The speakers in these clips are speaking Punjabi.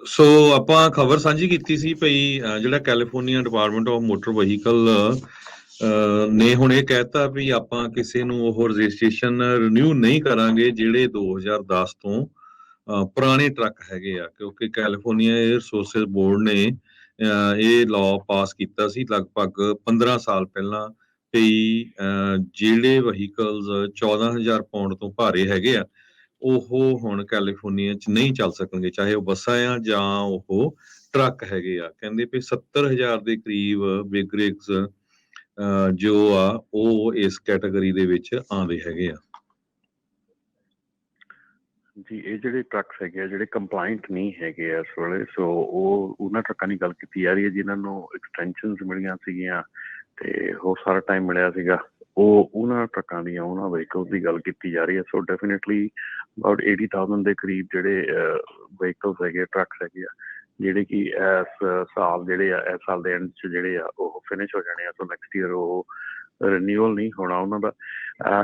ਸੋ ਆਪਾਂ ਖਬਰ ਸਾਂਝੀ ਕੀਤੀ ਸੀ ਭਈ ਜਿਹੜਾ California department of motor vehicle ਨੇ ਹੁਣ ਇਹ ਕਹਿਤਾ ਵੀ ਆਪਾਂ ਕਿਸੇ ਨੂੰ ਉਹ ਰਜਿਸਟ੍ਰੇਸ਼ਨ ਰਿਨਿਊ ਨਹੀਂ ਕਰਾਂਗੇ ਜਿਹੜੇ 2010 ਤੋਂ ਪੁਰਾਣੇ ਟਰੱਕ ਹੈਗੇ ਆ, ਕਿਉਂਕਿ ਕੈਲੀਫੋਰਨੀਆ 에ਅਰ ਰਿਸੋਰਸਿਸ ਬੋਰਡ ਨੇ ਇਹ ਲਾਅ ਪਾਸ ਕੀਤਾ ਸੀ ਲਗਭਗ 15 ਸਾਲ ਪਹਿਲਾਂ ਵੀ ਜਿਹੜੇ ਵਹੀਕਲਸ 14,000 ਪਾਉਂਡ ਤੋਂ ਭਾਰੇ ਹੈਗੇ ਆ ਉਹ ਹੁਣ ਕੈਲੀਫੋਰਨੀਆ 'ਚ ਨਹੀਂ ਚੱਲ ਸਕਣਗੇ, ਚਾਹੇ ਉਹ ਬੱਸਾਂ ਆ ਜਾਂ ਉਹ ਟਰੱਕ ਹੈਗੇ ਆ। ਕਹਿੰਦੇ ਵੀ 70,000 ਦੇ ਕਰੀਬ ਬਿਗ ਰਿਗਸ ਜੋ ਆ ਉਹ ਇਸ ਕੈਟਾਗਰੀ ਦੇ ਵਿੱਚ ਆਉਂਦੇ ਹੈਗੇ ਆ। ਜੀ ਇਹ ਜਿਹੜੇ ਟਰੱਕਸ ਹੈਗੇ ਆ ਜਿਹੜੇ ਕੰਪਲਾਇੰਟ ਨਹੀਂ ਹੈਗੇ ਆ ਇਸ ਵੇਲੇ, ਸੋ ਉਹ ਉਹਨਾਂ ਟਰੱਕਾਂ ਦੀ ਗੱਲ ਕੀਤੀ ਜਾ ਰਹੀ ਹੈ ਜਿਨ੍ਹਾਂ ਨੂੰ ਐਕਸਟੈਂਸ਼ਨਸ ਮਿਲੀਆਂ ਸੀਗੀਆਂ ਤੇ ਹੋਰ ਸਾਰਾ ਟਾਈਮ ਮਿਲਿਆ ਸੀਗਾ, ਉਹ ਉਹਨਾਂ ਟਰੱਕਾਂ ਦੀਆਂ ਉਹਨਾਂ ਵਹੀਕਲਸ ਦੀ ਗੱਲ ਕੀਤੀ ਜਾ ਰਹੀ ਹੈ। ਸੋ ਡੈਫੀਨੇਟਲੀ ਅਬਾਊਟ 80,000 ਦੇ ਕਰੀਬ ਜਿਹੜੇ ਵਹੀਕਲਸ ਹੈਗੇ ਟਰੱਕਸ ਹੈਗੇ ਆ ਜਿਹੜੇ ਕਿ ਇਸ ਸਾਲ ਜਿਹੜੇ ਆ ਇਸ ਸਾਲ ਦੇ ਐਂਡ 'ਚ ਜਿਹੜੇ ਆ ਉਹ ਫਿਨਿਸ਼ ਹੋ ਜਾਣੇ ਆ। ਸੋ ਨੈਕਸਟ ਈਅਰ ਉਹ ਰਿਨਿਊਅਲ ਨਹੀਂ ਹੋਣਾ ਉਹਨਾਂ ਦਾ।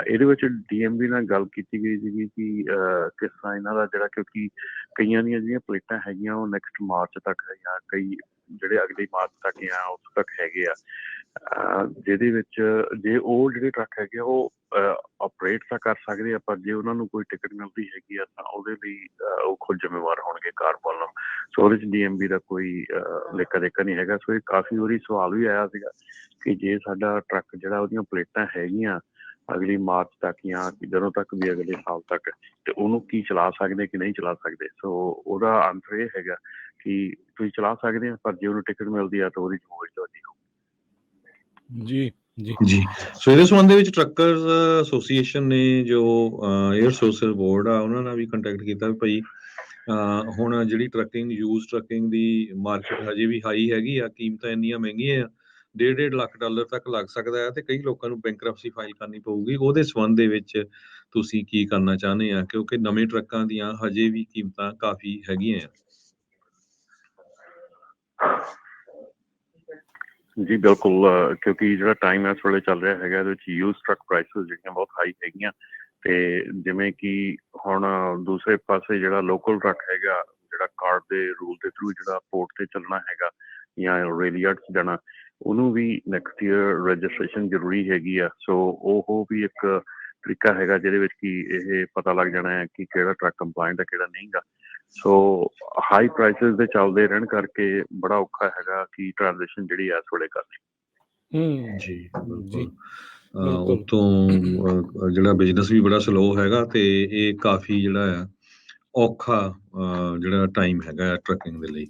ਇਹਦੇ ਵਿੱਚ DMV ਨਾਲ ਗੱਲ ਕੀਤੀ ਗਈ ਸੀਗੀ ਕਿ ਕਿਸ ਤਰ੍ਹਾਂ ਇਹਨਾਂ ਦਾ ਜਿਹੜਾ, ਕਿਉਂਕਿ ਕਈਆਂ ਦੀਆਂ ਜਿਹੜੀਆਂ ਪਲੇਟਾਂ ਹੈਗੀਆਂ ਉਹ ਨੈਕਸਟ ਮਾਰਚ ਤੱਕ ਜਾਂ ਕਈ ਜਿਹੜੇ ਅਗਲੀ ਮਾਰਚ ਤੱਕ ਜਾਂ ਉਸ ਤੱਕ ਹੈਗੇ ਆ, ਜਿਹਦੇ ਵਿੱਚ ਜੇ ਉਹ ਜਿਹੜੇ ਟਰੱਕ ਹੈਗੇ ਆ ਉਹ ਆਪਰੇਟ ਤਾਂ ਕਰ ਸਕਦੇ ਆ, ਪਰ ਜੇ ਉਹਨਾਂ ਨੂੰ ਕੋਈ ਟਿਕਟ ਮਿਲਦੀ ਹੈਗੀ ਆ ਤਾਂ ਉਹਦੇ ਲਈ ਉਹ ਖੁਦ ਜ਼ਿੰਮੇਵਾਰ ਹੋਣਗੇ ਕਾਰ ਵੱਲੋਂ। ਸੋ ਉਹਦੇ 'ਚ DMV ਦਾ ਕੋਈ ਲੇਖਾ ਦੇਖਾ ਨਹੀਂ ਹੈਗਾ। ਸੋ ਇਹ ਕਾਫੀ ਵਾਰੀ ਸਵਾਲ ਵੀ ਆਇਆ ਸੀਗਾ ਕਿ ਜੇ ਸਾਡਾ ਟਰੱਕ ਜਿਹੜਾ ਉਹਦੀਆਂ ਪਲੇਟਾਂ ਹੈਗੀਆਂ ਅਗਲੀ ਮਾਰਚ ਤੱਕ ਜਾਂ ਜਦੋਂ ਤੱਕ ਵੀ ਅਗਲੇ ਸਾਲ ਤੱਕ, ਤੇ ਉਹਨੂੰ ਕੀ ਚਲਾ ਸਕਦੇ ਕਿ ਨਹੀਂ ਚਲਾ ਸਕਦੇ। ਸੋ ਉਹਦਾ ਆਨਸਰ ਇਹ ਹੈਗਾ ਕਿ ਤੁਸੀਂ ਚਲਾ ਸਕਦੇ ਆ, ਪਰ ਜੇ ਉਹਨੂੰ ਟਿਕਟ ਮਿਲਦੀ ਆ ਤਾਂ ਉਹਦੀ ਜ਼ਿੰਮੇਵਾਰੀ ਤੁਹਾਡੀ ਹੋਊਗੀ। ਜੀ ਜੀ ਜੀ। ਸੋ ਇਹਦੇ ਸੰਬੰਧ ਦੇ ਵਿੱਚ ਟਰੱਕਰਸ ਐਸੋਸੀਏਸ਼ਨ ਨੇ ਜੋ 에ਅਰ ਰਿਸੋਰਸਿਸ ਬੋਰਡ ਆ ਉਹਨਾਂ ਨਾਲ ਵੀ ਕੰਟੈਕਟ ਕੀਤਾ ਵੀ ਭਾਈ ਹੁਣ ਜਿਹੜੀ ਟਰੱਕਿੰਗ ਯੂਜ਼ ਟਰੱਕਿੰਗ ਦੀ ਮਾਰਕੀਟ ਹਜੇ ਵੀ ਹਾਈ ਹੈਗੀ ਆ, ਕੀਮਤਾਂ ਇੰਨੀਆਂ ਮਹਿੰਗੀਆਂ ਆ, $1.5 ਲੱਖ ਤੱਕ ਲੱਗ ਸਕਦਾ ਹੈ ਤੇ ਕਈ ਲੋਕਾਂ ਨੂੰ ਬੈਂਕਰਪਸੀ ਫਾਈਲ ਕਰਨੀ ਪਊਗੀ। ਉਹਦੇ ਸੰਬੰਧ ਦੇ ਵਿੱਚ ਤੁਸੀਂ ਕੀ ਕਰਨਾ ਚਾਹੁੰਦੇ ਆ, ਕਿਉਂਕਿ ਨਵੇਂ ਟਰੱਕਾਂ ਦੀਆਂ ਹਜੇ ਵੀ ਕੀਮਤਾਂ ਕਾਫੀ ਹੈਗੀਆਂ ਆ। ਜੀ ਬਿਲਕੁਲ, ਕਿਉਂਕਿ ਜਿਹੜਾ ਟਾਈਮ ਇਸ ਵੇਲੇ ਚੱਲ ਰਿਹਾ ਹੈਗਾ ਇਹਦੇ ਵਿੱਚ ਯੂਜ਼ ਟਰੱਕ ਪ੍ਰਾਈਸਿਸ ਜਿਹੜੀਆਂ ਬਹੁਤ ਹਾਈ ਹੈਗੀਆਂ, ਤੇ ਜਿਵੇਂ ਕਿ ਹੁਣ ਦੂਸਰੇ ਪਾਸੇ ਜਿਹੜਾ ਲੋਕਲ ਟਰੱਕ ਹੈਗਾ ਜਿਹੜਾ ਕਾਰਡ ਦੇ ਰੂਲ ਦੇ ਥਰੂ ਜਿਹੜਾ ਪੋਰਟ ਤੇ ਚੱਲਣਾ ਹੈਗਾ ਜਾਂ ਰੇਲੀਅਰਡ 'ਚ ਜਾਣਾ, ਉਹਨੂੰ ਵੀ ਨੈਕਸਟ ਈਅਰ ਰਜਿਸਟ੍ਰੇਸ਼ਨ ਜ਼ਰੂਰੀ ਹੈਗੀ ਆ। ਸੋ ਉਹ ਵੀ ਇੱਕ ਤਰੀਕਾ ਹੈਗਾ ਜਿਹਦੇ ਵਿੱਚ ਕਿ ਇਹ ਪਤਾ ਲੱਗ ਜਾਣਾ ਹੈ ਕਿ ਕਿਹੜਾ ਟਰੱਕ ਕੰਪਲਾਇੰਟ ਹੈ ਕਿਹੜਾ ਨਹੀਂ ਗਾ। ਸੋ ਹਾਈ ਪ੍ਰਾਈਸਿਸ ਦੇ ਚੱਲਦੇ ਰਹਿਣ ਕਰਕੇ ਬੜਾ ਔਖਾ ਹੈਗਾ ਕਿ ਟ੍ਰਾਂਜੈਕਸ਼ਨ ਜਿਹੜੀ ਆ ਇਸ ਵੇਲੇ ਕਰਨੀ। ਜੀ ਜੀ। ਉਤੋਂ ਜਿਹੜਾ ਬਿਜ਼ਨਸ ਵੀ ਬੜਾ ਸਲੋ ਹੈਗਾ ਤੇ ਇਹ ਕਾਫੀ ਜਿਹੜਾ ਆ ਔਖਾ ਜਿਹੜਾ ਟਾਈਮ ਹੈਗਾ ਟਰੱਕਿੰਗ ਦੇ ਲਈ।